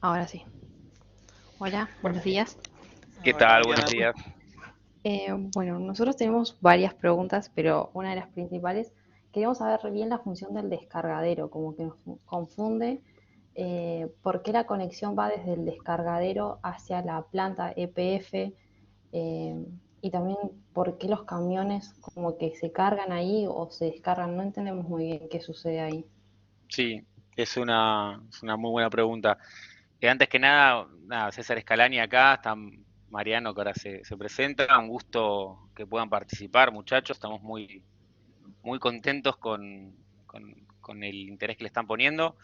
Ahora sí. Hola, Bueno, buenos días. ¿Qué hola tal? Buenos Mariana. días. Bueno, nosotros tenemos varias preguntas, pero una de las principales, queremos saber bien la función del descargadero, como que nos confunde por qué la conexión va desde el descargadero hacia la planta EPF y también por qué los camiones como que se cargan ahí o se descargan. No entendemos muy bien qué sucede ahí. Sí, es una muy buena pregunta. Antes que nada, César Escalani acá, está Mariano que ahora se presenta. Un gusto que puedan participar, muchachos. Estamos muy contentos con el interés que le están poniendo.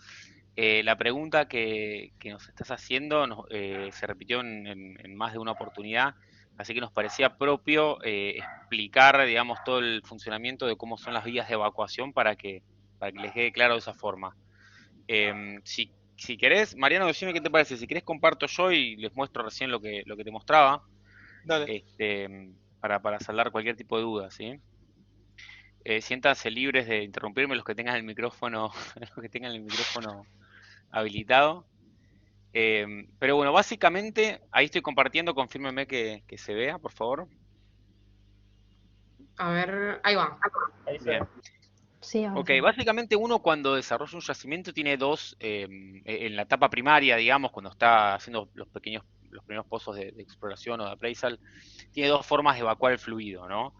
La pregunta que nos estás haciendo se repitió en más de una oportunidad, así que nos parecía propio explicar, digamos, todo el funcionamiento de cómo son las vías de evacuación para que les quede claro de esa forma. Si querés, Mariano, decime qué te parece. Si querés, comparto yo y les muestro recién lo que te mostraba, Dale. para saldar cualquier tipo de duda, ¿sí? Siéntanse libres de interrumpirme los que tengan el micrófono, los que tengan el micrófono habilitado. Pero bueno, básicamente ahí estoy compartiendo, confírmeme que se vea, por favor. A ver, ahí va. Ahí se ve. Bien. Sí, ahora Ok, se ve. básicamente uno cuando desarrolla un yacimiento tiene dos, en la etapa primaria, digamos, cuando está haciendo los primeros pozos de exploración o de appraisal, tiene dos formas de evacuar el fluido, ¿no?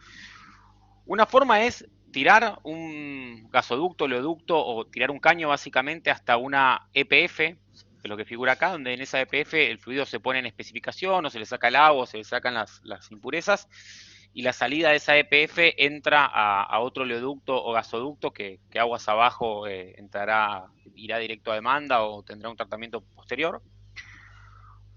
Una forma es tirar un gasoducto, oleoducto o tirar un caño básicamente hasta una EPF, que es lo que figura acá, donde en esa EPF el fluido se pone en especificación o se le saca el agua o se le sacan las impurezas y la salida de esa EPF entra a otro oleoducto o gasoducto que aguas abajo irá directo a demanda o tendrá un tratamiento posterior.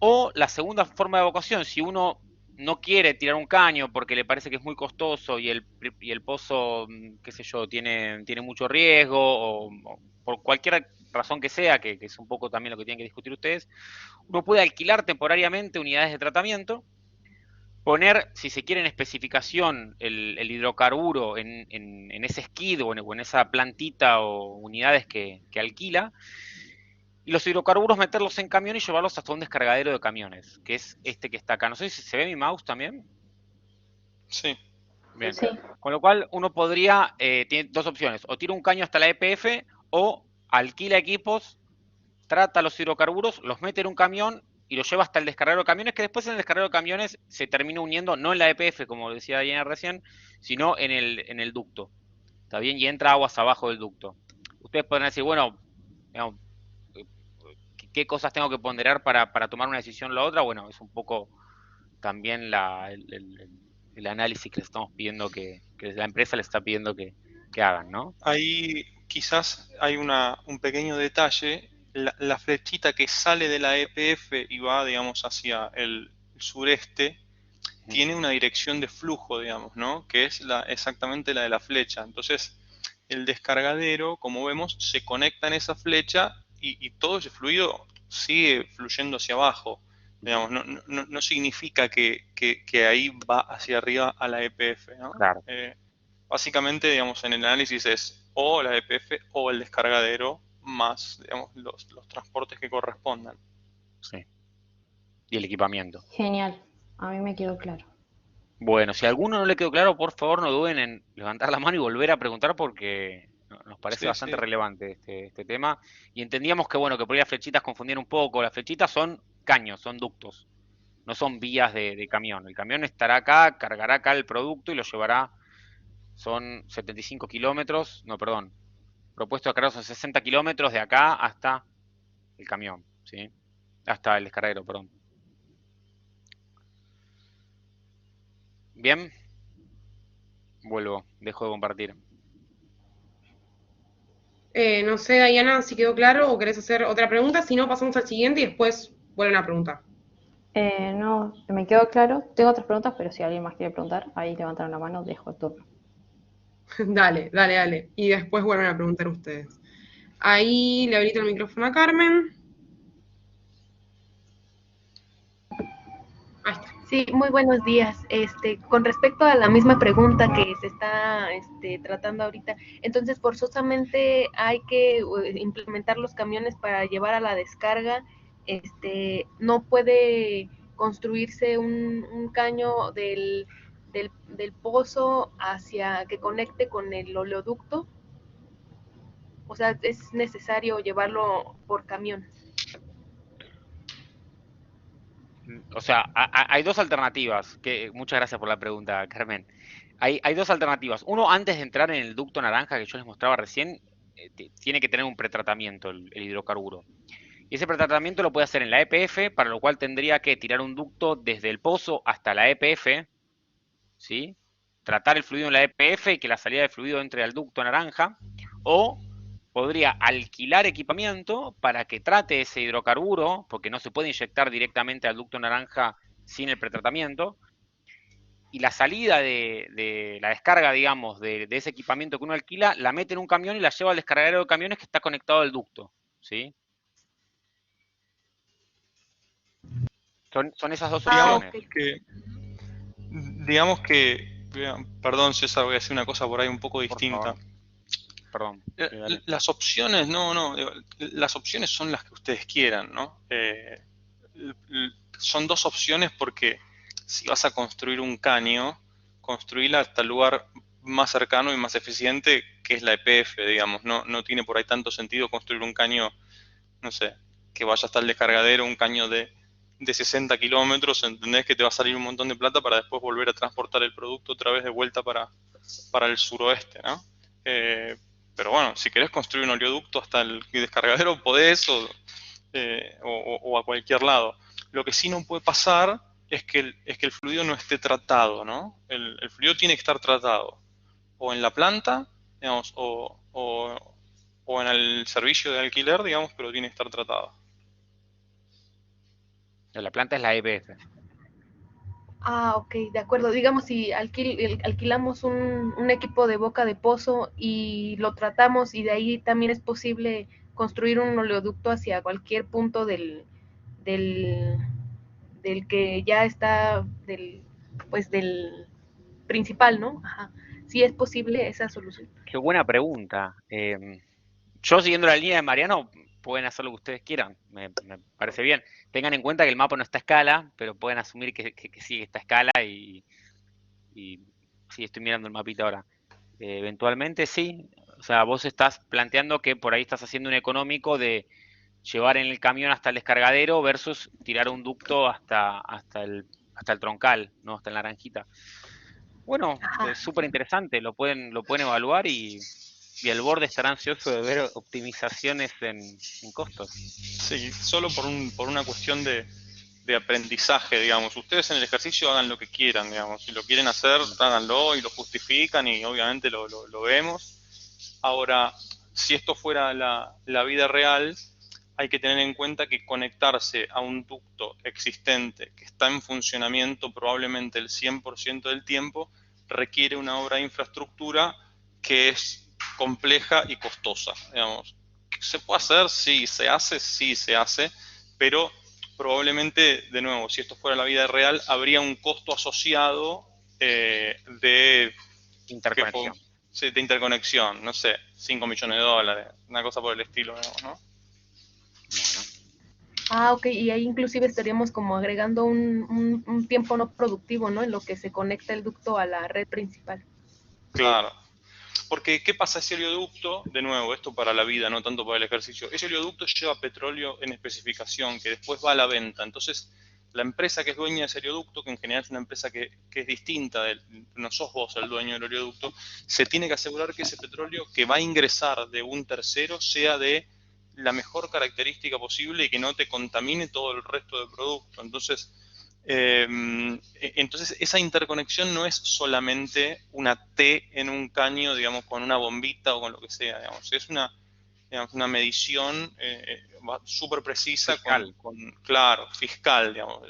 O la segunda forma de evacuación, si uno no quiere tirar un caño porque le parece que es muy costoso y el pozo, qué sé yo, tiene mucho riesgo o por cualquier razón que sea, que es un poco también lo que tienen que discutir ustedes, uno puede alquilar temporariamente unidades de tratamiento, poner, si se quiere, en especificación el hidrocarburo en ese skid o en esa plantita o unidades que alquila, y los hidrocarburos meterlos en camión y llevarlos hasta un descargadero de camiones, que es este que está acá. No sé si se ve mi mouse también. Sí. Bien. Sí, Con lo cual uno tiene dos opciones, o tira un caño hasta la EPF o alquila equipos, trata los hidrocarburos, los mete en un camión y los lleva hasta el descargadero de camiones, que después en el descargadero de camiones se termina uniendo, no en la EPF, como decía Diana recién, sino en el ducto. ¿Está bien? Y entra aguas abajo del ducto. Ustedes podrán decir, bueno, digamos, qué cosas tengo que ponderar para tomar una decisión o la otra. Bueno, es un poco también el análisis que les estamos pidiendo que la empresa le está pidiendo que hagan, ¿no? Ahí quizás hay un pequeño detalle. La flechita que sale de la EPF y va, digamos, hacia el sureste, tiene una dirección de flujo, digamos, ¿no? Que es exactamente la de la flecha. Entonces, el descargadero, como vemos, se conecta en esa flecha y todo ese fluido sigue fluyendo hacia abajo. Digamos, no significa que ahí va hacia arriba a la EPF, ¿no? Claro, Básicamente, digamos, en el análisis es o la EPF o el descargadero más, digamos, los transportes que correspondan. sí. Y el equipamiento. genial. A mí me quedó claro. Bueno, si a alguno no le quedó claro, por favor no duden en levantar la mano y volver a preguntar porque nos parece Sí, bastante sí. relevante este tema. Y entendíamos que, bueno, que por ahí las flechitas confundían un poco. Las flechitas son caños, son ductos, no son vías de camión. El camión estará acá, cargará acá el producto y lo llevará. Son 75 kilómetros, no, perdón, propuesto acá son 60 kilómetros de acá hasta el camión, ¿sí? Hasta el descarguero, perdón. Bien, vuelvo, dejo de compartir. No sé, Diana, si quedó claro o querés hacer otra pregunta. Si no, pasamos al siguiente y después vuelven a preguntar. No, me quedó claro. Tengo otras preguntas, pero si alguien más quiere preguntar, ahí levantaron la mano, dejo el turno. Dale, dale, dale. Y después vuelven a preguntar ustedes. Ahí le habilito el micrófono a Carmen. Ahí está. Sí, muy buenos días. Con respecto a la misma pregunta que se está tratando ahorita, entonces forzosamente hay que implementar los camiones para llevar a la descarga no puede construirse un caño del pozo hacia que conecte con el oleoducto. O sea, es necesario llevarlo por camión. O sea, hay dos alternativas. Muchas gracias por la pregunta, Carmen. Hay dos alternativas. Uno, antes de entrar en el ducto naranja que yo les mostraba recién, tiene que tener un pretratamiento el hidrocarburo. Y ese pretratamiento lo puede hacer en la EPF, para lo cual tendría que tirar un ducto desde el pozo hasta la EPF, ¿sí? Tratar el fluido en la EPF y que la salida de fluido entre al ducto naranja, o podría alquilar equipamiento para que trate ese hidrocarburo, porque no se puede inyectar directamente al ducto naranja sin el pretratamiento, y la salida de la descarga, digamos, de ese equipamiento que uno alquila, la mete en un camión y la lleva al descargadero de camiones que está conectado al ducto, ¿sí? Son esas dos Digamos opciones. perdón César, voy a decir una cosa por ahí un poco Por distinta. favor, perdón. Dale. Las opciones, las opciones son las que ustedes quieran, ¿no? Son dos opciones porque si vas a construir un caño, construirla hasta el lugar más cercano y más eficiente, que es la EPF, digamos. No tiene por ahí tanto sentido construir un caño, no sé, que vaya hasta el descargadero, un caño de 60 kilómetros, ¿entendés? Que te va a salir un montón de plata para después volver a transportar el producto otra vez de vuelta para el suroeste, ¿no? Pero bueno, si querés construir un oleoducto hasta el descargadero, podés, o a cualquier lado. Lo que sí no puede pasar es que el fluido no esté tratado, ¿no? El fluido tiene que estar tratado, o en la planta, digamos, o en el servicio de alquiler, digamos, pero tiene que estar tratado. La planta es la EPF. Ah, ok, de acuerdo. Digamos, si alquilamos un equipo de boca de pozo y lo tratamos y de ahí también es posible construir un oleoducto hacia cualquier punto del, del que ya está, pues del principal, ¿no? Ajá. Sí es posible esa solución. Qué buena pregunta. Yo siguiendo la línea de Mariano, pueden hacer lo que ustedes quieran, me parece bien. Tengan en cuenta que el mapa no está a escala, pero pueden asumir que sí está a escala y sí, estoy mirando el mapita ahora. Eventualmente sí, o sea, vos estás planteando que por ahí estás haciendo un económico de llevar en el camión hasta el descargadero versus tirar un ducto hasta el troncal, ¿no? Hasta el naranjita. Bueno, Ajá. súper interesante, lo pueden evaluar y el board estará ansioso de ver optimizaciones en costos. Sí, solo por una cuestión de aprendizaje, digamos. Ustedes en el ejercicio hagan lo que quieran, digamos. Si lo quieren hacer, háganlo y lo justifican y obviamente lo vemos. Ahora, si esto fuera la vida real, hay que tener en cuenta que conectarse a un ducto existente que está en funcionamiento probablemente el 100% del tiempo requiere una obra de infraestructura que es compleja y costosa, digamos. ¿Se puede hacer? Sí, sí se hace, pero probablemente, de nuevo, si esto fuera la vida real, habría un costo asociado de Interconexión. de interconexión, no sé, 5 millones de dólares, una cosa por el estilo, digamos, ¿no? Bueno, Ah, ok, y ahí inclusive estaríamos como agregando un tiempo no productivo, ¿no? En lo que se conecta el ducto a la red principal. Claro. Porque, ¿qué pasa? Ese oleoducto, de nuevo, esto para la vida, no tanto para el ejercicio, ese oleoducto lleva petróleo en especificación que después va a la venta. Entonces, la empresa que es dueña de ese oleoducto, que en general es una empresa que es distinta, no sos vos el dueño del oleoducto, se tiene que asegurar que ese petróleo que va a ingresar de un tercero sea de la mejor característica posible y que no te contamine todo el resto del producto. Entonces, esa interconexión no es solamente una T en un caño, digamos, con una bombita o con lo que sea, digamos. Es una medición súper precisa, fiscal. claro, fiscal, digamos,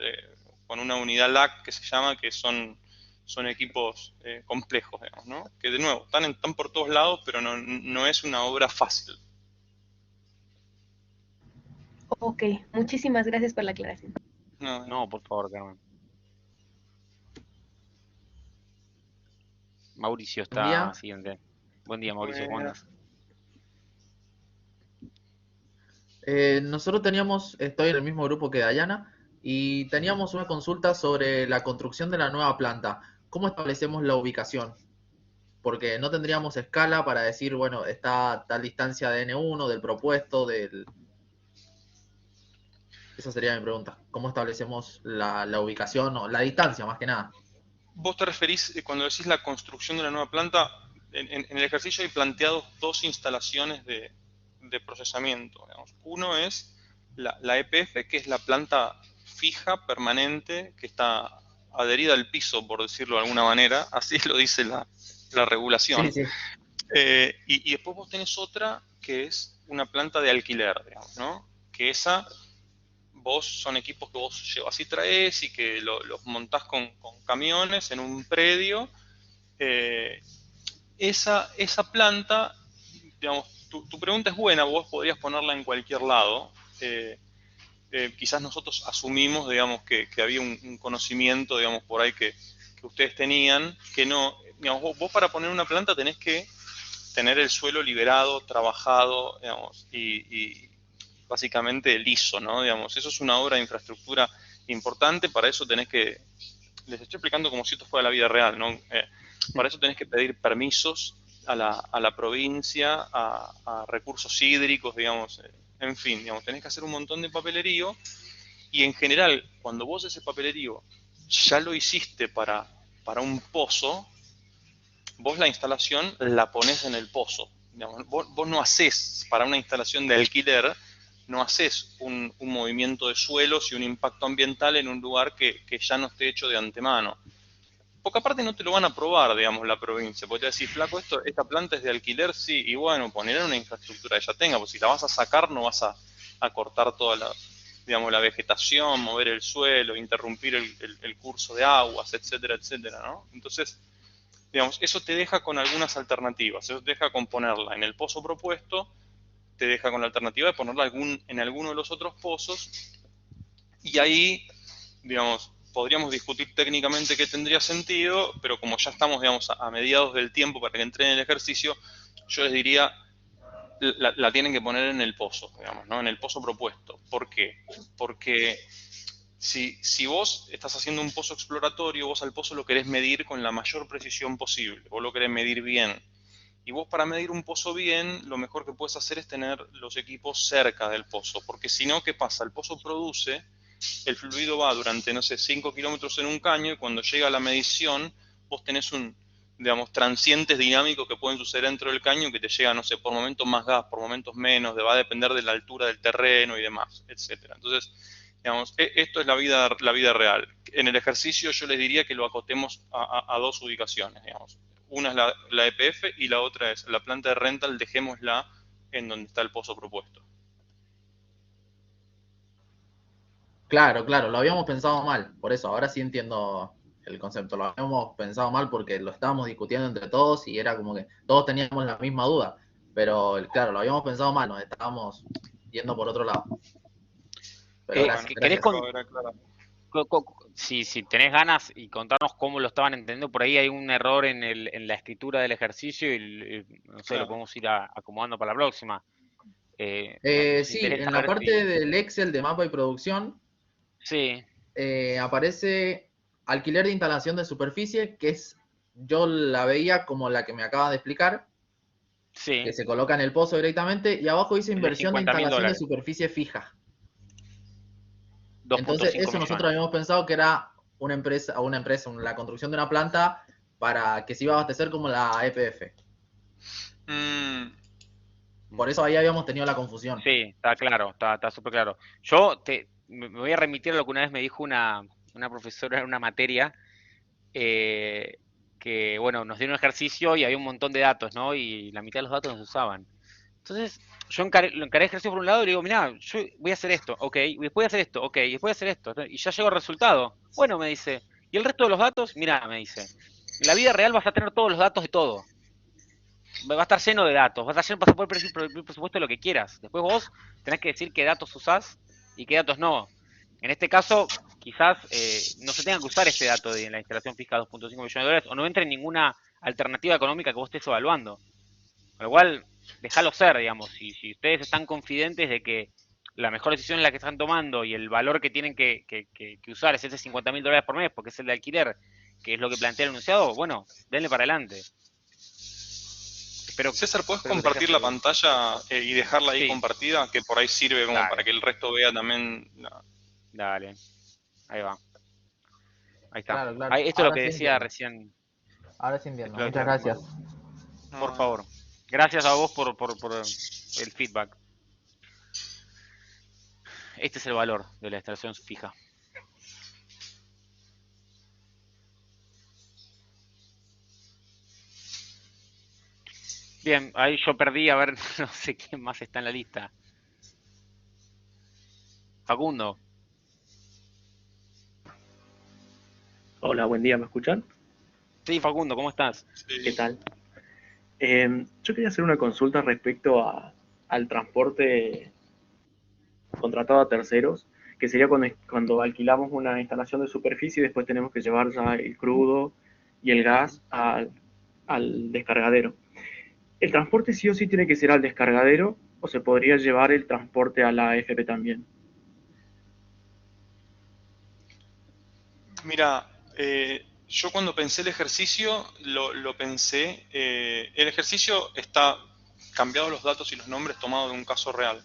con una unidad LAC que se llama, que son equipos complejos, digamos, ¿no? Que de nuevo, están por todos lados, pero no es una obra fácil. Ok, muchísimas gracias por la aclaración. No, por favor, Carmen. Mauricio Buen día. está siguiente. Buen día, Mauricio, ¿cómo andas? Nosotros estoy en el mismo grupo que Dayana, y teníamos una consulta sobre la construcción de la nueva planta. ¿Cómo establecemos la ubicación? Porque no tendríamos escala para decir, bueno, está a tal distancia de N1, del propuesto, Esa sería mi pregunta. ¿Cómo establecemos la ubicación o la distancia, más que nada? Vos te referís, cuando decís la construcción de la nueva planta, en el ejercicio hay planteados dos instalaciones de procesamiento. Digamos. Uno es la EPF, que es la planta fija, permanente, que está adherida al piso, por decirlo de alguna manera, así lo dice la regulación. Sí, sí. Y después vos tenés otra que es una planta de alquiler, digamos, ¿no? Que esa, son equipos que vos llevas y traes y que los montás con camiones en un predio. Esa planta, digamos, tu pregunta es buena, vos podrías ponerla en cualquier lado. Quizás nosotros asumimos, digamos, que había un conocimiento, digamos, por ahí que ustedes tenían, que no, digamos, vos para poner una planta tenés que tener el suelo liberado, trabajado, digamos, y básicamente liso, ¿no? Digamos, eso es una obra de infraestructura importante, para eso tenés que, les estoy explicando como si esto fuera la vida real, ¿no? Para eso tenés que pedir permisos a la provincia, a recursos hídricos, digamos, en fin, digamos, tenés que hacer un montón de papelerío, y en general, cuando vos ese papelerío ya lo hiciste para un pozo, vos la instalación la ponés en el pozo. Digamos, vos no hacés, para una instalación de alquiler, no haces un movimiento de suelos y un impacto ambiental en un lugar que ya no esté hecho de antemano. Porque aparte no te lo van a probar, digamos, la provincia. Porque te decís, flaco, esta planta es de alquiler, sí, y bueno, poner en una infraestructura que ya tenga, porque si la vas a sacar no vas a cortar toda digamos, la vegetación, mover el suelo, interrumpir el curso de aguas, etcétera, etcétera, ¿no? Entonces, digamos, eso te deja con algunas alternativas. Eso te deja con ponerla en el pozo propuesto, te deja con la alternativa de ponerla en alguno de los otros pozos, y ahí, digamos, podríamos discutir técnicamente qué tendría sentido, pero como ya estamos, digamos, a mediados del tiempo para que entre en el ejercicio, yo les diría, la tienen que poner en el pozo, digamos, ¿no? En el pozo propuesto. ¿Por qué? Porque si vos estás haciendo un pozo exploratorio, vos al pozo lo querés medir con la mayor precisión posible, vos lo querés medir bien. Y vos para medir un pozo bien, lo mejor que puedes hacer es tener los equipos cerca del pozo, porque si no, ¿qué pasa? El pozo produce, el fluido va durante, no sé, 5 kilómetros en un caño, y cuando llega a la medición, vos tenés digamos, transientes dinámicos que pueden suceder dentro del caño, que te llega, no sé, por momentos más gas, por momentos menos, va a depender de la altura del terreno y demás, etcétera. Entonces, digamos, esto es la vida real. En el ejercicio yo les diría que lo acotemos a dos ubicaciones, digamos. Una es la EPF y la otra es la planta de rental, dejémosla en donde está el pozo propuesto. Claro, claro, lo habíamos pensado mal, por eso, ahora sí entiendo el concepto. Lo habíamos pensado mal porque lo estábamos discutiendo entre todos y era como que todos teníamos la misma duda, pero claro, lo habíamos pensado mal, nos estábamos yendo por otro lado. Pero gracias, ¿Querés gracias. si tenés ganas y contarnos cómo lo estaban entendiendo? Por ahí hay un error en la escritura del ejercicio y no sé, Claro. lo podemos ir acomodando para la próxima. Nos Sí, interesa en la ver parte del Excel de mapa y producción Sí, aparece alquiler de instalación de superficie, que yo la veía como la que me acaba de explicar, sí, que se coloca en el pozo directamente, y abajo dice el de inversión de 50.000 instalación de dólares, superficie fija. Entonces, 2.5 eso nosotros millones. habíamos pensado que era la construcción de una planta para que se iba a abastecer como la EPF. Por eso ahí habíamos tenido la confusión. Sí, está claro, está súper claro. Yo me voy a remitir a lo que una vez me dijo una profesora en una materia, que, bueno, nos dio un ejercicio y había un montón de datos, ¿no? Y la mitad de los datos no se usaban. Entonces, yo lo encaré el ejercicio por un lado y le digo, mira, yo voy a hacer esto, ok, y después voy a hacer esto, ok, y después voy a hacer esto, y ya llego al resultado. Bueno, me dice, ¿y el resto de los datos? Mira, me dice, en la vida real vas a tener todos los datos de todo. Va a estar lleno de datos, vas a poder pedir presupuesto de lo que quieras. Después vos tenés que decir qué datos usás y qué datos no. En este caso, quizás no se tenga que usar este dato de la instalación fija de 2.5 millones de dólares o no entre en ninguna alternativa económica que vos estés evaluando. Con lo cual, déjalo ser, digamos. Si ustedes están confidentes de que la mejor decisión es la que están tomando y el valor que tienen que usar es ese $50.000 por mes, porque es el de alquiler, que es lo que plantea el enunciado, bueno, denle para adelante. César, ¿puedes espero que te compartir haya la servido. pantalla y dejarla ahí Sí, compartida? Que por ahí sirve como para dale, que el resto vea también. dale, ahí va, ahí está. Claro, claro. Ahí, esto es lo Ahora que sí decía entiendo. recién, Ahora sí esto entiendo. es lo que Muchas decía recién gracias. Maru. Por No, favor. Gracias a vos por el feedback. Este es el valor de la instalación fija. Bien, ahí yo perdí, a ver, no sé quién más está en la lista. Facundo. Hola, buen día, ¿me escuchan? Sí, Facundo, ¿cómo estás? ¿Qué sí. tal? Yo quería hacer una consulta respecto al transporte contratado a terceros, que sería cuando alquilamos una instalación de superficie y después tenemos que llevar ya el crudo y el gas al descargadero. ¿El transporte sí o sí tiene que ser al descargadero o se podría llevar el transporte a la AFP también? Mira, yo cuando pensé el ejercicio, lo pensé. El ejercicio está cambiado los datos y los nombres tomados de un caso real.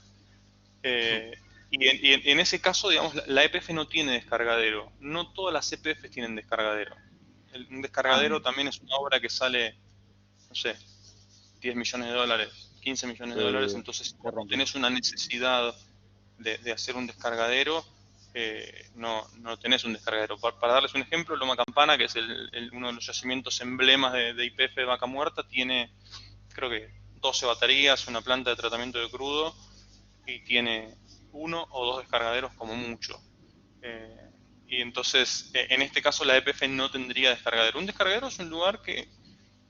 Eh, y en ese caso, digamos, la EPF no tiene descargadero. No todas las EPF tienen descargadero. Un Ah, descargadero también es una obra que sale, no sé, 10 millones de dólares, 15 millones de dólares. Entonces, se si rompe. tenés una necesidad de hacer un descargadero, no tenés un descargadero. Para darles un ejemplo, Loma Campana, que es uno de los yacimientos emblemas de IPF de Vaca Muerta, tiene creo que 12 baterías, una planta de tratamiento de crudo y tiene uno o dos descargaderos como mucho. Eh, y entonces, en este caso, la EPF no tendría descargadero. Un descargadero es un lugar que,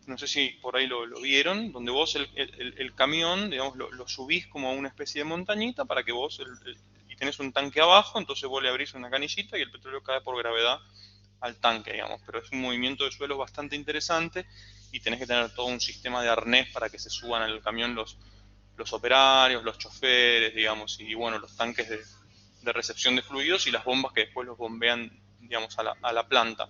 no sé si por ahí lo vieron, donde vos el camión, digamos, lo subís como a una especie de montañita para que vos, y tenés un tanque abajo, entonces vos le abrís una canillita y el petróleo cae por gravedad al tanque, digamos. Pero es un movimiento de suelo bastante interesante y tenés que tener todo un sistema de arnés para que se suban al camión los operarios, los choferes, digamos, y bueno, los tanques de recepción de fluidos y las bombas que después los bombean, digamos, a la planta.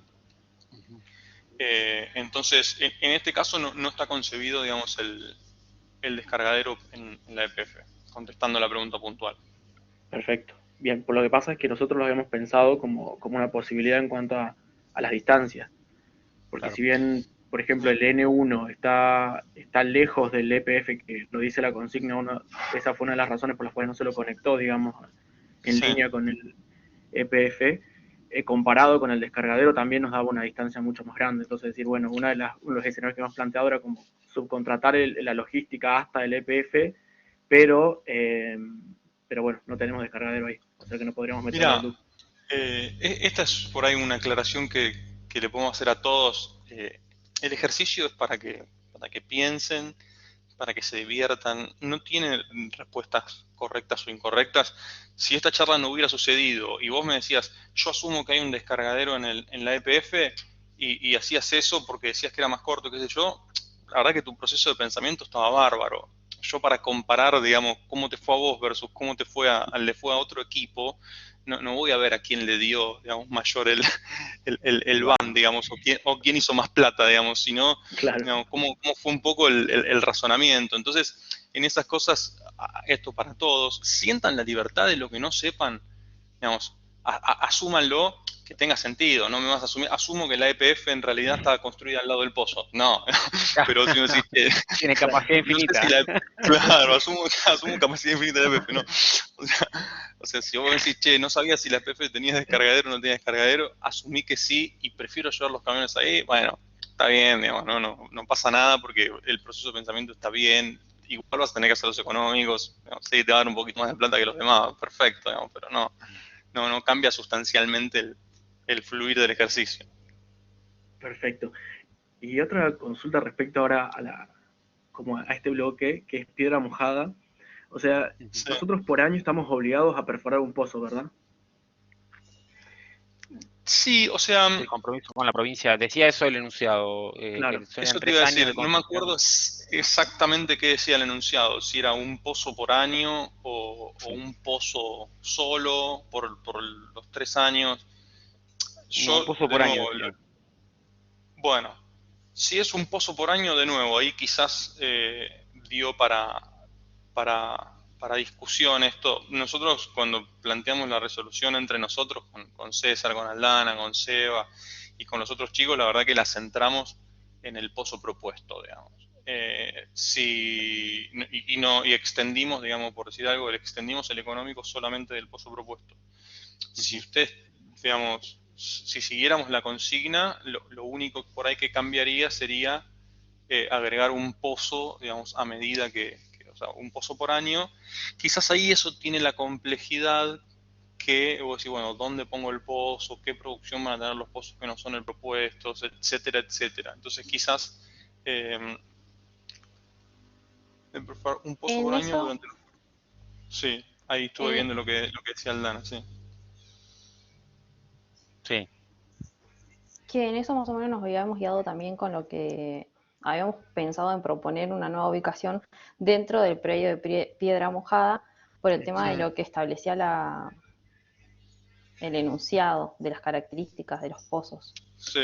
Entonces, en este caso no está concebido, digamos, el descargadero en la EPF, contestando la pregunta puntual. Perfecto. Bien, por lo que pasa es que nosotros lo habíamos pensado como una posibilidad en cuanto a las distancias. Porque Claro. si bien, por ejemplo, el N1 está lejos del EPF, que lo dice la consigna, esa fue una de las razones por las cuales no se lo conectó, digamos, en Sí. línea con el EPF, comparado con el descargadero también nos daba una distancia mucho más grande. Entonces, decir, bueno, uno de los escenarios que hemos planteado era como subcontratar la logística hasta el EPF, pero bueno, no tenemos descargadero ahí, o sea que no podríamos meterlo Mira, al ducto. esta es por ahí una aclaración que le podemos hacer a todos. El ejercicio es para que piensen, para que se diviertan. No tiene respuestas correctas o incorrectas. Si esta charla no hubiera sucedido y vos me decías, yo asumo que hay un descargadero en la EPF y hacías eso porque decías que era más corto, qué sé yo, la verdad que tu proceso de pensamiento estaba bárbaro. Yo para comparar, digamos, cómo te fue a vos versus cómo le fue a otro equipo, no voy a ver a quién le dio, digamos, mayor el ban, digamos, o quién hizo más plata, digamos, sino, Claro, digamos, cómo fue un poco el razonamiento. Entonces, en esas cosas, esto para todos, sientan la libertad de lo que no sepan, digamos, asúmanlo que tenga sentido, no me vas a asumir, asumo que la EPF en realidad estaba construida al lado del pozo, no, pero si me decís, Tiene claro. capacidad no sé si infinita. claro, asumo capacidad infinita de EPF, no, o sea, si vos me decís, che, no sabía si la EPF tenía descargadero o no tenía descargadero, asumí que sí y prefiero llevar los camiones ahí, bueno, está bien, digamos, no pasa nada porque el proceso de pensamiento está bien, igual vas a tener que hacer los económicos, digamos, sí, te va a dar un poquito más de plata que los demás, perfecto, digamos, pero no cambia sustancialmente el fluir del ejercicio. Perfecto. Y otra consulta respecto ahora como a este bloque, que es piedra mojada. O sea, Sí. nosotros por año estamos obligados a perforar un pozo, ¿verdad? Sí, o sea, el compromiso con la provincia. Decía eso el enunciado, Claro. que son eso te 3 iba a años decir, de no me construcción. acuerdo exactamente qué decía el enunciado, si era un pozo por año o un pozo solo por los 3 años. No, Yo, pozo de por año nuevo, decía. bueno, si es un pozo por año, de nuevo, ahí quizás dio para discusión esto. Nosotros cuando planteamos la resolución entre nosotros, con César, con Aldana, con Seba y con los otros chicos, la verdad que la centramos en el pozo propuesto, digamos. Y extendimos, digamos, por decir algo, extendimos el económico solamente del pozo propuesto. Si ustedes, digamos, si siguiéramos la consigna, lo único por ahí que cambiaría sería agregar un pozo, digamos, a medida o sea, un pozo por año. Quizás ahí eso tiene la complejidad que vos decís, bueno, ¿dónde pongo el pozo? ¿Qué producción van a tener los pozos que no son el propuesto? Etcétera, etcétera. Entonces quizás eh, un pozo En por año eso, durante... Sí, ahí estuve en, viendo lo que decía Aldana, sí. Sí. que en eso más o menos nos habíamos guiado también con lo que habíamos pensado en proponer una nueva ubicación dentro del predio de Piedra Mojada por el tema de lo que establecía el enunciado de las características de los pozos. Sí.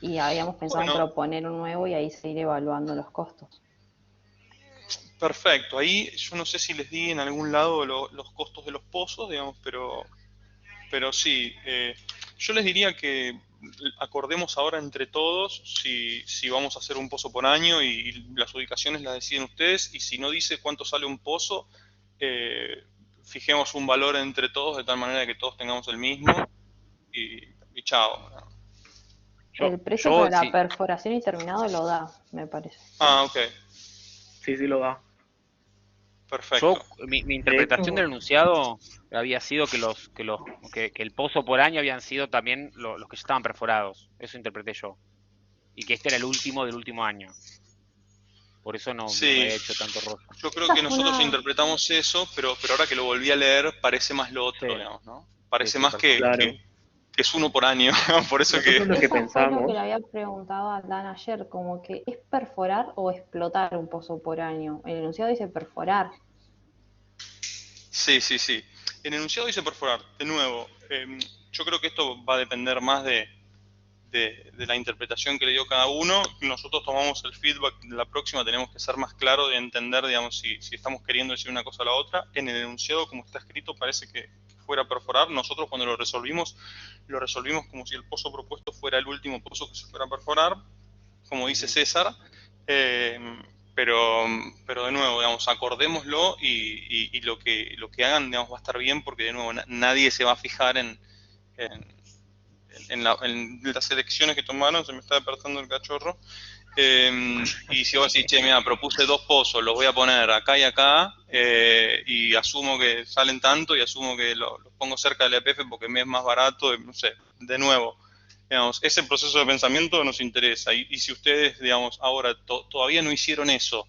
Y habíamos pensado en Bueno, proponer un nuevo y ahí seguir evaluando los costos. perfecto. Ahí yo no sé si les di en algún lado los costos de los pozos, digamos, pero sí. Yo les diría que acordemos ahora entre todos si vamos a hacer un pozo por año y las ubicaciones las deciden ustedes. Y si no dice cuánto sale un pozo, eh, fijemos un valor entre todos de tal manera que todos tengamos el mismo y chao. Yo, El precio yo para la sí, perforación y terminado lo da, me parece. Ah, ok, Sí, sí lo da. perfecto. mi De interpretación hecho, del enunciado había sido que el pozo por año habían sido también los que ya estaban perforados. Eso interpreté yo. Y que este era el último del último año. Por eso no me Sí, había hecho tanto rosa. yo creo Esa que fue nosotros una, interpretamos eso, pero ahora que lo volví a leer parece más lo Sí, otro, digamos, ¿no? Parece sí, más perfecto. claro, que es uno por año, por eso que... nosotros lo que Eso fue lo que le pensamos, había preguntado a Dan ayer, como que ¿es perforar o explotar un pozo por año? El enunciado dice perforar. Sí, sí, sí. El enunciado dice perforar, de nuevo, yo creo que esto va a depender más de la interpretación que le dio cada uno. Nosotros tomamos el feedback, la próxima tenemos que ser más claros de entender, digamos, si estamos queriendo decir una cosa o la otra. En el enunciado, como está escrito, parece que fuera perforar. Nosotros cuando lo resolvimos como si el pozo propuesto fuera el último pozo que se fuera a perforar, como dice César. Eh, pero, pero de nuevo, digamos, acordémoslo y lo que hagan, digamos, va a estar bien porque de nuevo nadie se va a fijar en, en las elecciones que tomaron. Se me está despertando el cachorro. Y si vos decís, che, mira, propuse 2 pozos, los voy a poner acá y acá, y asumo que salen tanto y asumo que los pongo cerca del EPF porque me es más barato, no sé, de nuevo. Digamos, ese proceso de pensamiento nos interesa. Y si ustedes, digamos, ahora todavía no hicieron eso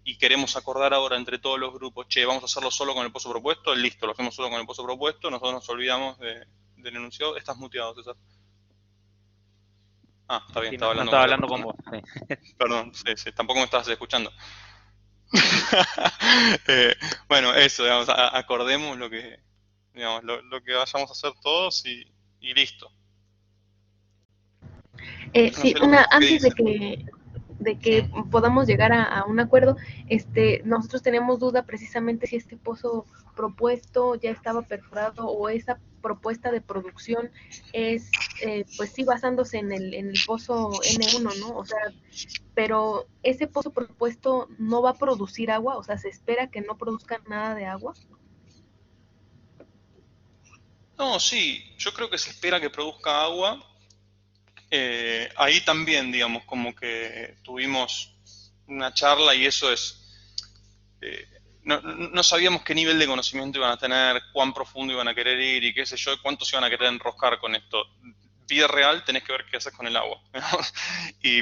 y queremos acordar ahora entre todos los grupos, che, vamos a hacerlo solo con el pozo propuesto, listo, lo hacemos solo con el pozo propuesto, nosotros nos olvidamos del enunciado. Estás muteado, César. Ah, está bien, Sí, estaba no hablando con estaba otra hablando con persona. vos. Sí. Perdón, sí, sí, tampoco me estabas escuchando. Eh, bueno, eso, digamos, acordemos digamos, lo que vayamos a hacer todos y listo. No Sí, sé una, qué antes dicen. de que podamos llegar a un acuerdo, nosotros teníamos duda precisamente si este pozo propuesto ya estaba perforado o esa propuesta de producción es, pues sí, basándose en el pozo N1, ¿no? O sea, pero ese pozo propuesto no va a producir agua, o sea, se espera que no produzca nada de agua. No, sí, yo creo que se espera que produzca agua. Ahí también, digamos, como que tuvimos una charla y eso es... eh, no sabíamos qué nivel de conocimiento iban a tener, cuán profundo iban a querer ir y qué sé yo, cuántos iban a querer enroscar con esto. Vida real tenés que ver qué haces con el agua. Y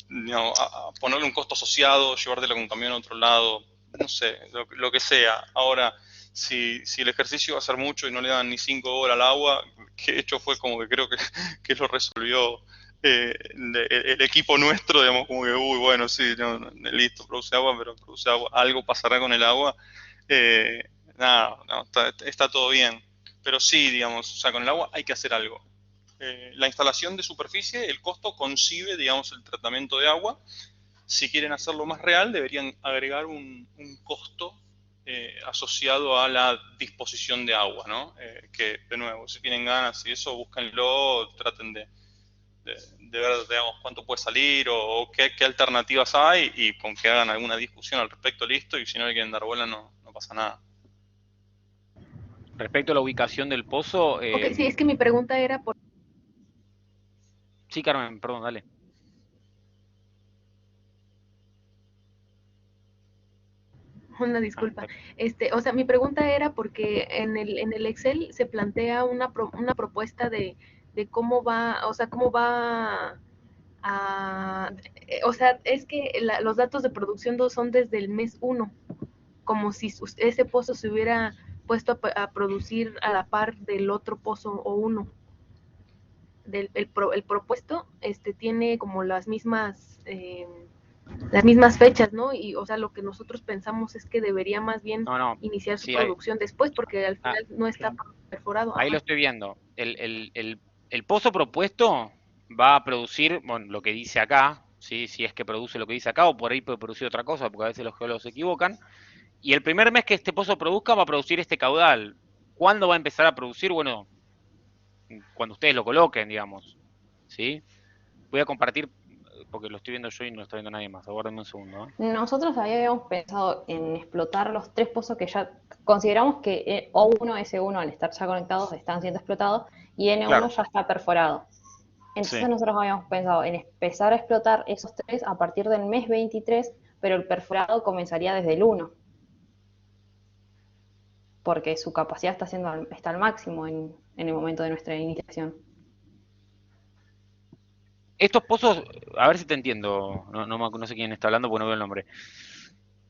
digamos, a ponerle un costo asociado, llevártela con un camión a otro lado, no sé, lo que sea. Ahora, si el ejercicio va a ser mucho y no le dan ni 5 horas al agua, que de hecho fue como que creo que lo resolvió el equipo nuestro, digamos, como que, uy, bueno, sí, listo, produce agua, pero produce agua, algo pasará con el agua. Nada, no, está todo bien. Pero sí, digamos, o sea, con el agua hay que hacer algo. La instalación de superficie, el costo concibe, digamos, el tratamiento de agua. Si quieren hacerlo más real, deberían agregar un costo asociado a la disposición de agua, ¿no? Que, de nuevo, si tienen ganas y eso, búsquenlo, traten de ver, digamos, cuánto puede salir o qué alternativas hay y con que hagan alguna discusión al respecto, listo, y si no le quieren dar bola, no pasa nada. Respecto a la ubicación del pozo, Ok, sí, es que mi pregunta era por sí, Carmen, perdón, dale. una disculpa. O sea, mi pregunta era porque en el Excel se plantea una propuesta de cómo va, o sea, cómo va a, o sea, es que los datos de producción 2 son desde el mes 1, como si ese pozo se hubiera puesto a producir a la par del otro pozo o uno. El propuesto tiene como las mismas fechas, ¿no? Y, o sea, lo que nosotros pensamos es que debería más bien iniciar su sí, producción después, porque al final no está perforado. Ahí lo estoy viendo. El pozo propuesto va a producir, bueno, lo que dice acá, ¿sí? Si es que produce lo que dice acá, o por ahí puede producir otra cosa, porque a veces los geólogos se equivocan. Y el primer mes que este pozo produzca va a producir este caudal. ¿Cuándo va a empezar a producir? Bueno, cuando ustedes lo coloquen, digamos. ¿Sí? Voy a compartir, porque lo estoy viendo yo y no lo está viendo nadie más. Aguárdenme un segundo. Nosotros habíamos pensado en explotar los 3 pozos que ya consideramos que O1, S1 al estar ya conectados están siendo explotados y N1 Claro. ya está perforado. Entonces Sí. nosotros habíamos pensado en empezar a explotar esos 3 a partir del mes 23, pero el perforado comenzaría desde el 1, porque su capacidad está al máximo en el momento de nuestra iniciación. Estos pozos, a ver si te entiendo, no sé quién está hablando porque no veo el nombre.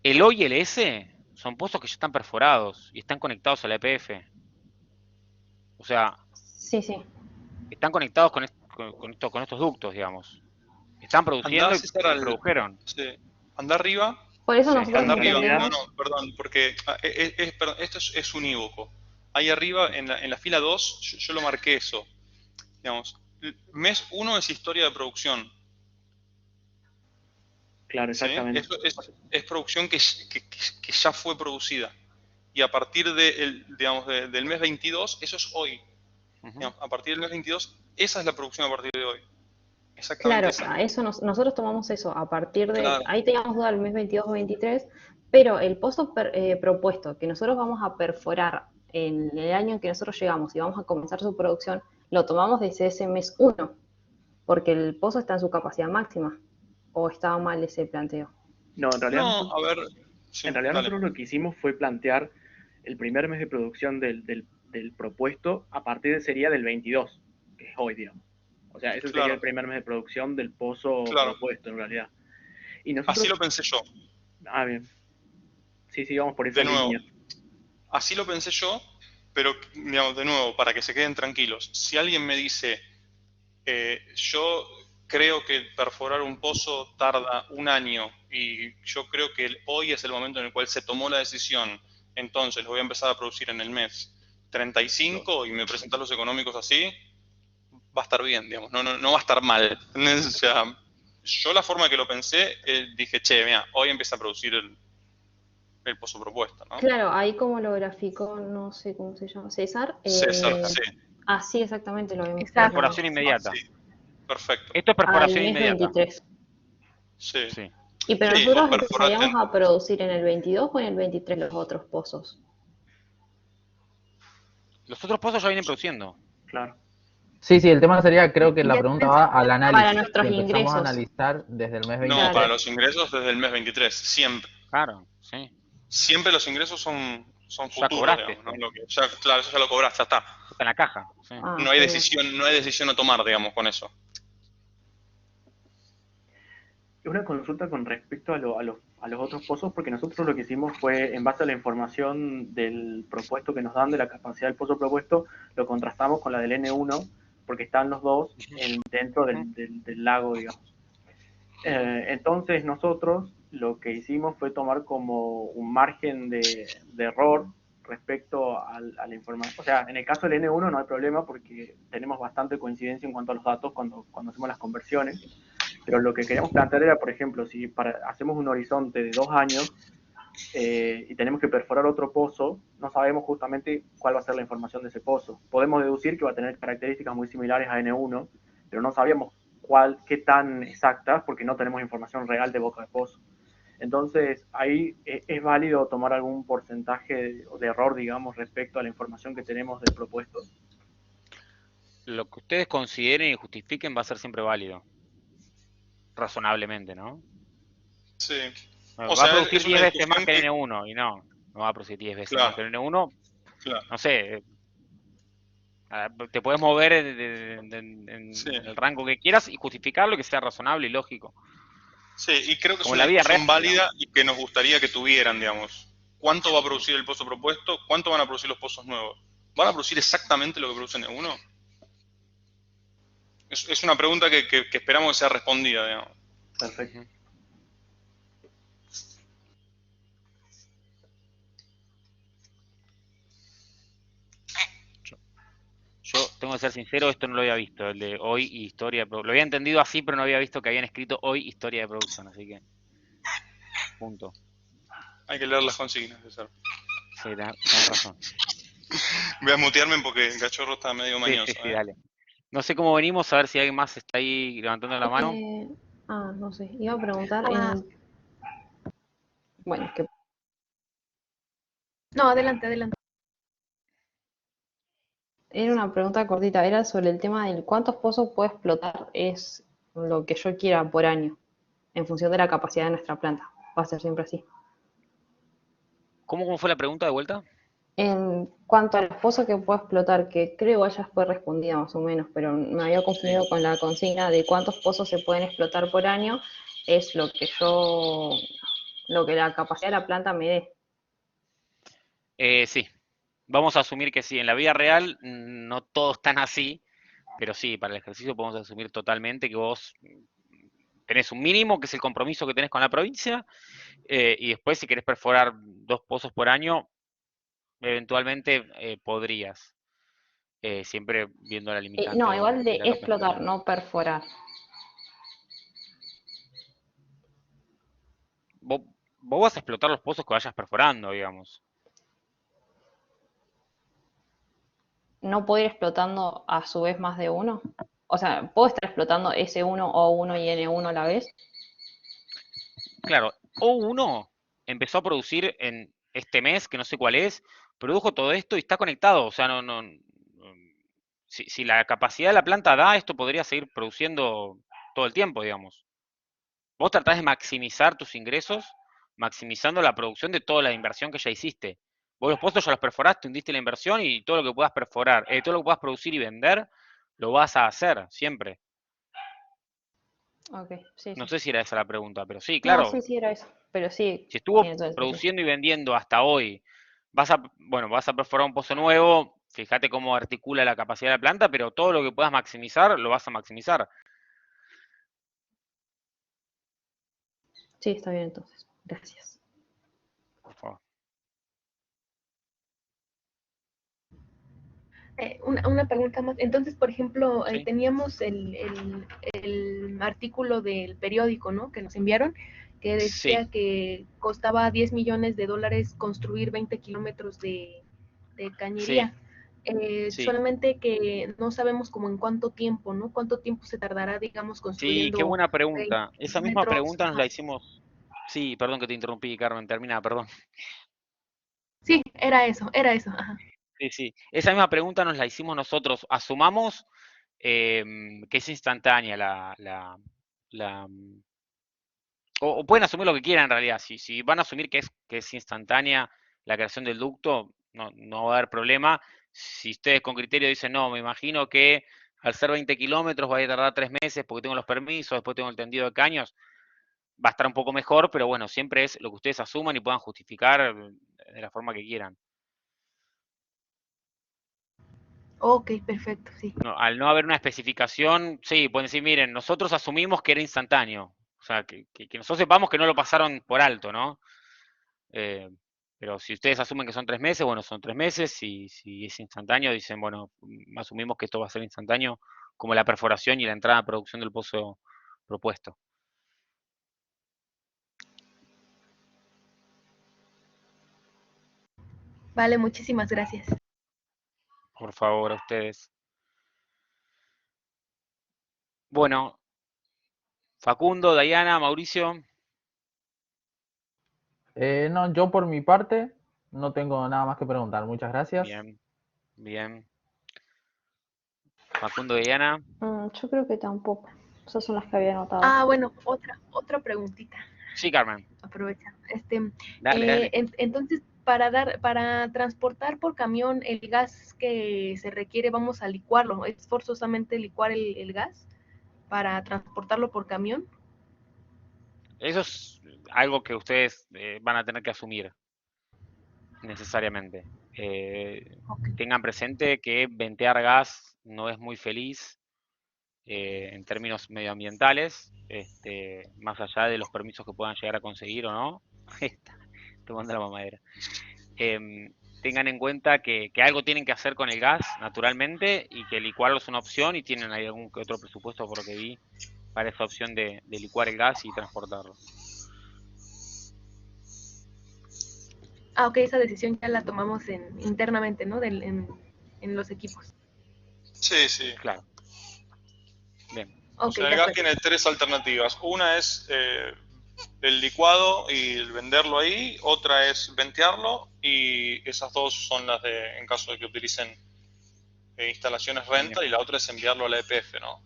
El O y el S son pozos que ya están perforados y están conectados a la EPF. O sea, Sí, sí. están conectados con estos ductos, digamos. Están produciendo y produjeron. Sí. Anda arriba. Por eso Sí, nosotros Anda arriba. entendemos... No, perdón, porque perdón, esto es unívoco. Ahí arriba, en la fila 2, yo lo marqué eso. Digamos, mes 1 es historia de producción. Claro, ¿Sí? exactamente. Esto es producción que ya fue producida. Y a partir del mes 22, eso es hoy. Digamos, a partir del mes 22, esa es la producción a partir de hoy. Exactamente Claro, esa. a eso nosotros tomamos eso, a partir de, Claro. ahí teníamos duda el mes 22 o 23, pero el pozo propuesto que nosotros vamos a perforar en el año en que nosotros llegamos y vamos a comenzar su producción, lo tomamos desde ese mes 1, porque el pozo está en su capacidad máxima, o estaba mal ese planteo. No, en realidad, No, a ver. Sí, en realidad dale. nosotros lo que hicimos fue plantear el primer mes de producción del propuesto a partir sería del 22, que es hoy, digamos. O sea, ese sería el primer mes de producción del pozo propuesto, en realidad. Y nosotros... Así lo pensé yo. Ah, bien. Sí, vamos por esa De nuevo, línea. así lo pensé yo, pero, digamos, de nuevo, para que se queden tranquilos. Si alguien me dice, yo creo que perforar un pozo tarda un año y yo creo que hoy es el momento en el cual se tomó la decisión, entonces lo voy a empezar a producir en el mes 35 y me presentan los económicos así, va a estar bien, digamos, no va a estar mal. O sea, yo la forma que lo pensé, dije, che, mira, hoy empieza a producir el pozo propuesto, ¿no? Claro, ahí como lo graficó, no sé cómo se llama, César. César, sí. Así exactamente lo vemos. Perforación inmediata. Sí, perfecto. Esto es perforación Al mes inmediata. 23. Sí. Y pero Sí, nosotros o empezaríamos a producir en el 22 o en el 23 los otros pozos. Los otros pozos ya vienen produciendo. Claro. Sí, el tema sería, creo que la pregunta va al análisis. Para nuestros si empezamos ingresos. a analizar desde el mes 23. No, para los ingresos desde el mes 23, siempre. Claro, sí. Siempre los ingresos son Ya futuros, cobraste digamos, ¿no? Claro, eso ya lo cobraste, ya está. Está en la caja. Sí. No hay decisión a tomar, digamos, con eso. una consulta con respecto a los otros pozos, porque nosotros lo que hicimos fue, en base a la información del propuesto que nos dan de la capacidad del pozo propuesto, lo contrastamos con la del N1, porque están los dos dentro del lago, digamos. Entonces nosotros lo que hicimos fue tomar como un margen de error respecto a la información. O sea, en el caso del N1 no hay problema porque tenemos bastante coincidencia en cuanto a los datos cuando hacemos las conversiones. Pero lo que queríamos plantear era, por ejemplo, si hacemos un horizonte de 2 años y tenemos que perforar otro pozo, no sabemos justamente cuál va a ser la información de ese pozo. Podemos deducir que va a tener características muy similares a N1, pero no sabíamos qué tan exactas porque no tenemos información real de boca de pozo. Entonces, ahí es válido tomar algún porcentaje de error, digamos, respecto a la información que tenemos del propuesto. Lo que ustedes consideren y justifiquen va a ser siempre válido. Razonablemente, ¿no? Sí. Va O a sea, producir es una 10 veces más discusión que el que, N1 y no va a producir 10 veces claro, más que el N1. claro, No sé, te puedes mover sí. en el rango que quieras y justificarlo que sea razonable y lógico. Sí, y creo que es Como en una la vida real, discusión válida digamos. y que nos gustaría que tuvieran, digamos. ¿Cuánto va a producir el pozo propuesto? ¿Cuánto van a producir los pozos nuevos? ¿Van a producir exactamente lo que producen N1? Es una pregunta que esperamos que sea respondida, digamos. Perfecto. Ujú. Yo tengo que ser sincero, esto no lo había visto, el de hoy y historia de producción. Lo había entendido así, pero no había visto que habían escrito hoy historia de producción, así que punto. Hay que leer las consignas, César. Sí, tenés razón. Voy a mutearme porque el cachorro está medio Sí, mañoso. sí, dale. No sé cómo venimos, a ver si alguien más está ahí levantando la mano. No sé, iba a preguntar Ah, bueno, que no, adelante, adelante. era una pregunta cortita, era sobre el tema del cuántos pozos puedo explotar, es lo que yo quiera por año, en función de la capacidad de nuestra planta. Va a ser siempre así. ¿Cómo fue la pregunta de vuelta? En cuanto al pozo que puedo explotar, que creo ya fue respondida más o menos, pero me había confundido con la consigna de cuántos pozos se pueden explotar por año, es lo que la capacidad de la planta me dé. Sí, vamos a asumir que sí. En la vida real no todos están así, pero sí, para el ejercicio podemos asumir totalmente que vos tenés un mínimo, que es el compromiso que tenés con la provincia, y después si querés perforar 2 pozos por año, eventualmente podrías, siempre viendo la limitante No, igual de de la capacidad de la explotar, planta. no perforar. Vos, vos vas a explotar los pozos que vayas perforando, digamos. No puedo ir explotando a su vez más de uno. O sea, ¿puedo estar explotando S1, O1 y N1 a la vez? Claro, O1 empezó a producir en este mes, que no sé cuál es, produjo todo esto y está conectado. O sea, si la capacidad de la planta da, esto podría seguir produciendo todo el tiempo, digamos. Vos tratás de maximizar tus ingresos, maximizando la producción de toda la inversión que ya hiciste. Vos los pozos ya los perforaste, hundiste la inversión y todo lo que puedas perforar, todo lo que puedas producir y vender, lo vas a hacer siempre. Ok, sí, No sí. sé si era esa la pregunta, pero sí, No, claro. sí, era eso. Pero sí, Si estuvo tiene todo el sentido. produciendo y vendiendo hasta hoy, vas a perforar un pozo nuevo, fíjate cómo articula la capacidad de la planta, pero todo lo que puedas maximizar, lo vas a maximizar. Sí, está bien entonces. Gracias. Por favor. Una pregunta más. Entonces, por ejemplo, Sí, teníamos el artículo del periódico, ¿no? Que nos enviaron, que decía sí, que costaba 10 millones de dólares construir 20 kilómetros de sí, cañería. sí. Solamente que no sabemos como en cuánto tiempo, ¿no? ¿Cuánto tiempo se tardará, digamos, Sí, qué construyendo buena 20 pregunta. Esa misma kilómetros? pregunta nos Ajá. la hicimos. Sí, perdón que te interrumpí, Carmen, termina, perdón. Sí, era eso. Ajá. Sí, sí. Esa misma pregunta nos la hicimos nosotros. Asumamos que es instantánea la, o pueden asumir lo que quieran en realidad. Si van a asumir que es instantánea la creación del ducto, no va a haber problema. Si ustedes con criterio dicen, no, me imagino que al ser 20 kilómetros va a tardar 3 meses porque tengo los permisos, después tengo el tendido de caños, va a estar un poco mejor, pero bueno, siempre es lo que ustedes asuman y puedan justificar de la forma que quieran. Ok, perfecto, sí. Al no haber una especificación, sí, pueden decir, miren, nosotros asumimos que era instantáneo. O sea, que nosotros sepamos que no lo pasaron por alto, ¿no? Pero si ustedes asumen que son 3 meses, bueno, son 3 meses. Si es instantáneo, dicen, bueno, asumimos que esto va a ser instantáneo, como la perforación y la entrada a producción del pozo propuesto. Vale, muchísimas gracias. Por favor, a ustedes. Bueno, Facundo, Dayana, Mauricio. No, yo por mi parte no tengo nada más que preguntar. Muchas gracias. Bien, bien. Facundo, Dayana. Yo creo que tampoco. Esas son las que había anotado. Ah, bueno, otra preguntita. Sí, Carmen. Aprovecha. Dale. Entonces, para transportar por camión el gas que se requiere, vamos a licuarlo. ¿Es forzosamente licuar el gas para transportarlo por camión? Eso es algo que ustedes van a tener que asumir necesariamente. Okay. Tengan presente que ventear gas no es muy feliz en términos medioambientales, más allá de los permisos que puedan llegar a conseguir o no. Tomando la mamadera. Tengan en cuenta que algo tienen que hacer con el gas, naturalmente, y que licuarlo es una opción, y tienen ahí algún que otro presupuesto, por lo que vi, para esa opción de licuar el gas y transportarlo. Ah, ok, esa decisión ya la tomamos internamente, ¿no? En los equipos. Sí, sí. Claro. Bien. O sea, el gas tiene 3 alternativas. Una es el licuado y el venderlo ahí, otra es ventearlo, y esas 2 son las de, en caso de que utilicen instalaciones renta, y la otra es enviarlo a la EPF, ¿no?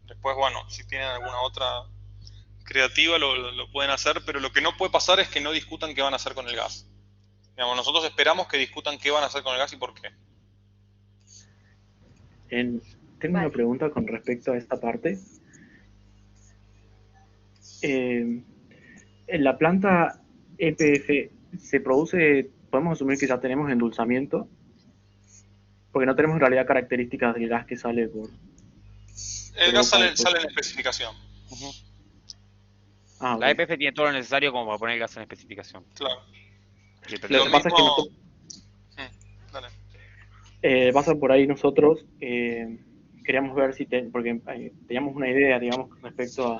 Después, bueno, si tienen alguna otra creativa lo pueden hacer, pero lo que no puede pasar es que no discutan qué van a hacer con el gas. Digamos, nosotros esperamos que discutan qué van a hacer con el gas y por qué. Tengo una pregunta con respecto a esta parte. En la planta EPF se produce, podemos asumir que ya tenemos endulzamiento, porque no tenemos en realidad características del gas que sale por... El gas sale en especificación. Ah, okay. La EPF tiene todo lo necesario como para poner el gas en especificación. Claro. Lo que pasa es que nosotros... pasa por ahí nosotros, queríamos ver si... porque teníamos una idea, digamos, respecto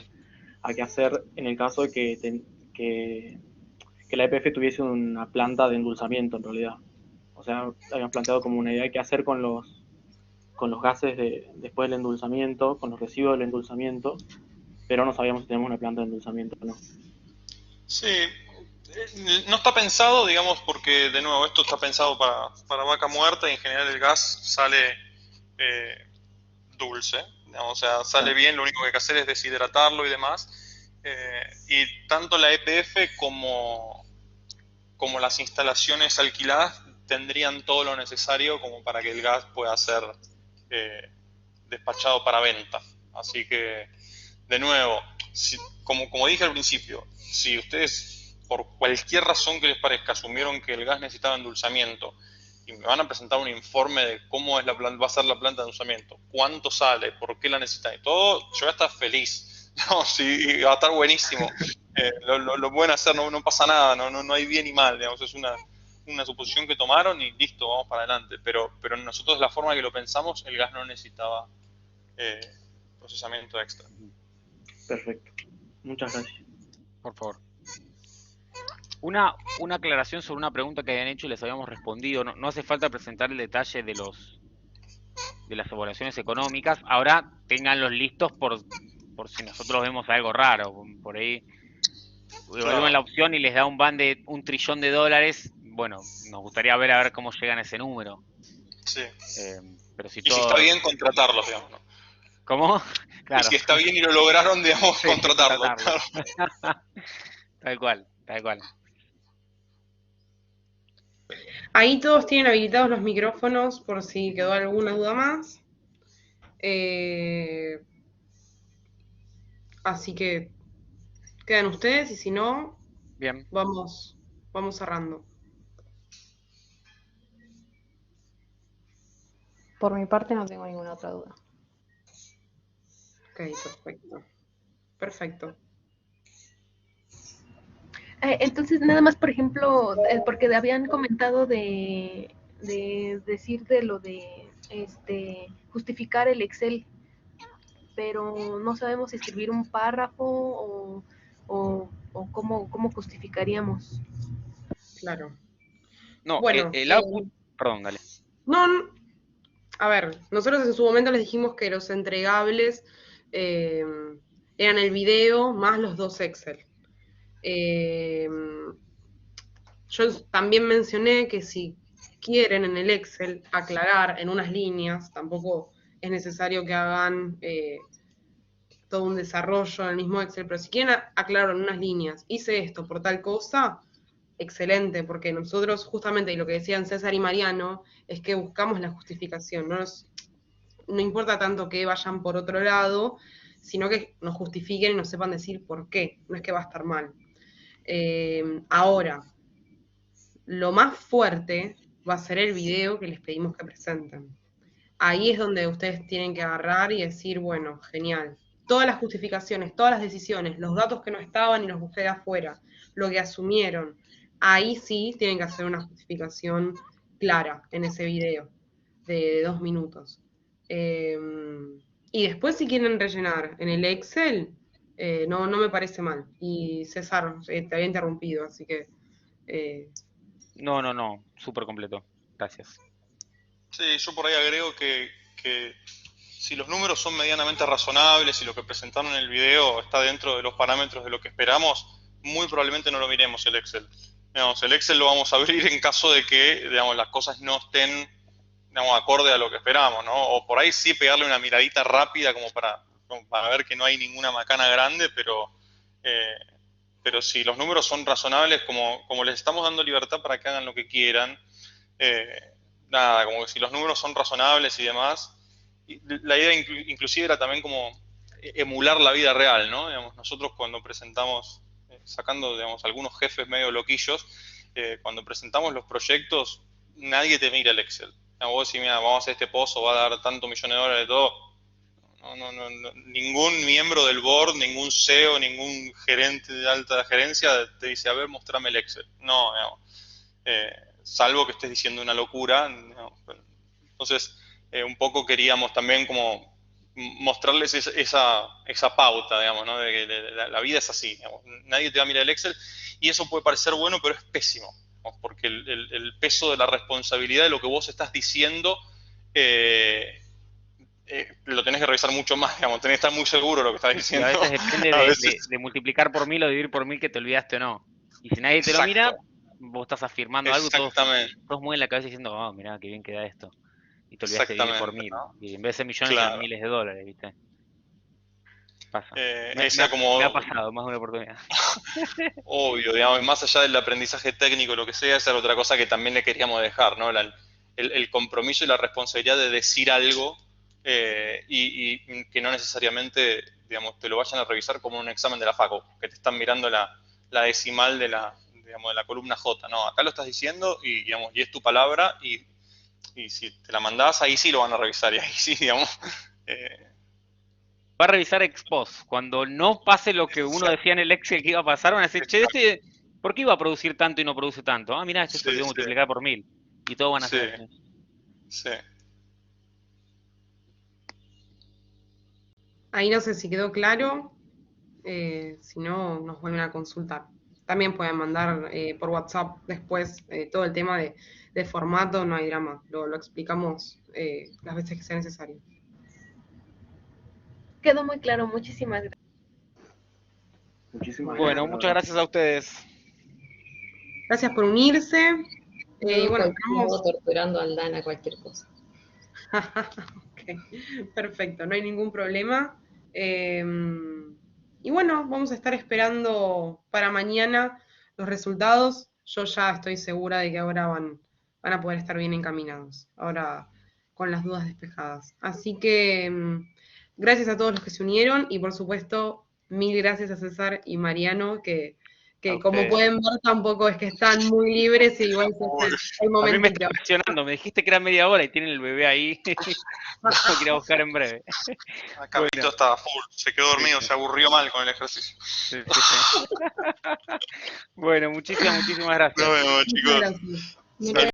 a qué hacer en el caso de que la EPF tuviese una planta de endulzamiento, en realidad. O sea, habíamos planteado como una idea de qué hacer con los gases después del endulzamiento, con los residuos del endulzamiento, pero no sabíamos si tenemos una planta de endulzamiento o no. Sí, no está pensado, digamos, porque de nuevo esto está pensado para vaca muerta, y en general el gas sale dulce, digamos, o sea, sale bien, lo único que hay que hacer es deshidratarlo y demás. Y tanto la EPF como las instalaciones alquiladas tendrían todo lo necesario como para que el gas pueda ser despachado para venta. Así que, de nuevo, como dije al principio, si ustedes por cualquier razón que les parezca asumieron que el gas necesitaba endulzamiento y me van a presentar un informe de cómo es va a ser la planta de endulzamiento, cuánto sale, por qué la necesitan y todo, yo voy a estar feliz. No, sí, va a estar buenísimo. Lo pueden hacer, no pasa nada, no hay bien y mal, digamos, es una suposición que tomaron y listo, vamos para adelante. Pero nosotros, de la forma que lo pensamos, el gas no necesitaba procesamiento extra. Perfecto. Muchas gracias. Por favor. Una aclaración sobre una pregunta que habían hecho y les habíamos respondido. No hace falta presentar el detalle de las evaluaciones económicas. Ahora ténganlos listos por si nosotros vemos algo raro. Por ahí evalúan la opción y les da un ban de $1 trillón. Bueno, nos gustaría a ver cómo llegan a ese número. Sí. Pero si está bien, contratarlos, digamos, ¿no? ¿Cómo? Claro. Y si está bien y lo lograron, digamos, sí, contratarlos. Claro. Tal cual. Ahí todos tienen habilitados los micrófonos por si quedó alguna duda más. Así que Quedan ustedes y si no, Bien. vamos cerrando. Por mi parte no tengo ninguna otra duda. Ok, perfecto. Perfecto. Entonces, nada más, por ejemplo, porque habían comentado de decir de lo de justificar el Excel, pero no sabemos si escribir un párrafo o cómo justificaríamos. Claro. No, Bueno, el output, perdón, dale. no, a ver, nosotros en su momento les dijimos que los entregables eran el video más los 2 Excel. Yo también mencioné que si quieren en el Excel aclarar en unas líneas, tampoco es necesario que hagan todo un desarrollo en el mismo Excel, pero si quieren aclarar en unas líneas, hice esto por tal cosa, excelente, porque nosotros justamente, y lo que decían César y Mariano, es que buscamos la justificación, no importa tanto que vayan por otro lado, sino que nos justifiquen y nos sepan decir por qué, no es que va a estar mal. Ahora, lo más fuerte va a ser el video que les pedimos que presenten. Ahí es donde ustedes tienen que agarrar y decir, bueno, genial. Todas las justificaciones, todas las decisiones, los datos que no estaban y los busqué de afuera, lo que asumieron, ahí sí tienen que hacer una justificación clara en ese video de 2 minutos. Y después si quieren rellenar en el Excel, no me parece mal. Y César, te había interrumpido, así que... No, súper completo. Gracias. Sí, yo por ahí agrego que si los números son medianamente razonables y lo que presentaron en el video está dentro de los parámetros de lo que esperamos, muy probablemente no lo miremos el Excel. Digamos, el Excel lo vamos a abrir en caso de que, digamos, las cosas no estén, digamos, acorde a lo que esperamos, ¿no? O por ahí sí pegarle una miradita rápida como para ver que no hay ninguna macana grande, pero si los números son razonables, como les estamos dando libertad para que hagan lo que quieran, nada, como que si los números son razonables y demás, la idea inclusive era también como emular la vida real, ¿no? Digamos, nosotros cuando presentamos, sacando, digamos, algunos jefes medio loquillos, cuando presentamos los proyectos, nadie te mira el Excel. Vos decís, mira, vamos a hacer este pozo, va a dar tanto millones de dólares de todo. Ningún miembro del board, ningún CEO, ningún gerente de alta gerencia te dice, a ver, mostrame el Excel. No, digamos, salvo que estés diciendo una locura. ¿No? Entonces, un poco queríamos también como mostrarles esa pauta, digamos, ¿no? De que la vida es así, digamos. Nadie te va a mirar el Excel y eso puede parecer bueno, pero es pésimo, ¿no? Porque el peso de la responsabilidad de lo que vos estás diciendo lo tenés que revisar mucho más, digamos, tenés que estar muy seguro de lo que estás Y diciendo. a veces depende A veces, de multiplicar por 1000 o dividir por 1000 que te olvidaste o no. Y si nadie te lo mira, exacto, vos estás afirmando algo, exactamente, todos mueven la cabeza diciendo, oh, mirá, qué bien queda esto. Y te olvidaste de dividir por exactamente, 1000. ¿no? Y en vez de ser millones eran Claro. miles de dólares, ¿viste? Pasa. Me Esa ha como pasado más de una oportunidad. obvio, digamos, más allá del aprendizaje técnico, lo que sea, esa era otra cosa que también le queríamos dejar, ¿no? El compromiso y la responsabilidad de decir algo y que no necesariamente, digamos, te lo vayan a revisar como un examen de la FACO, que te están mirando la decimal digamos, de la columna J. No, acá lo estás diciendo digamos, y es tu palabra y si te la mandás, ahí sí lo van a revisar y ahí sí, digamos. Va a revisar ex post. Cuando no pase lo que uno decía en el Excel que iba a pasar, van a decir, che, ¿por qué iba a producir tanto y no produce tanto? Ah, mirá, se olvidó multiplicar por 1000. Y todos van a Sí, hacer así. sí. Ahí no sé si quedó claro, si no, nos vuelven a consultar. También pueden mandar por WhatsApp después todo el tema de formato, no hay drama, lo explicamos las veces que sea necesario. Quedó muy claro, muchísimas gracias. Muchísimas Bueno, gracias, la muchas verdad. gracias a ustedes. Gracias por unirse. Y Yo bueno, continúo torturando a Aldana cualquier cosa. Ok, perfecto, no hay ningún problema. Y bueno, vamos a estar esperando para mañana los resultados. Yo ya estoy segura de que ahora van a poder estar bien encaminados, ahora con las dudas despejadas. Así que gracias a todos los que se unieron y por supuesto mil gracias a César y Mariano, que A como ustedes. pueden ver tampoco es que están muy libres y igual se hace el A mí momento me en que está presionando, me dijiste que era media hora y tienen el bebé ahí. Lo tengo que ir a buscar en breve. Carlito Bueno. estaba full, se quedó dormido, Sí. se aburrió mal con el ejercicio. Sí, sí, sí. Bueno, muchísimas Nos gracias. vemos, Muchas chicos. gracias. Dale.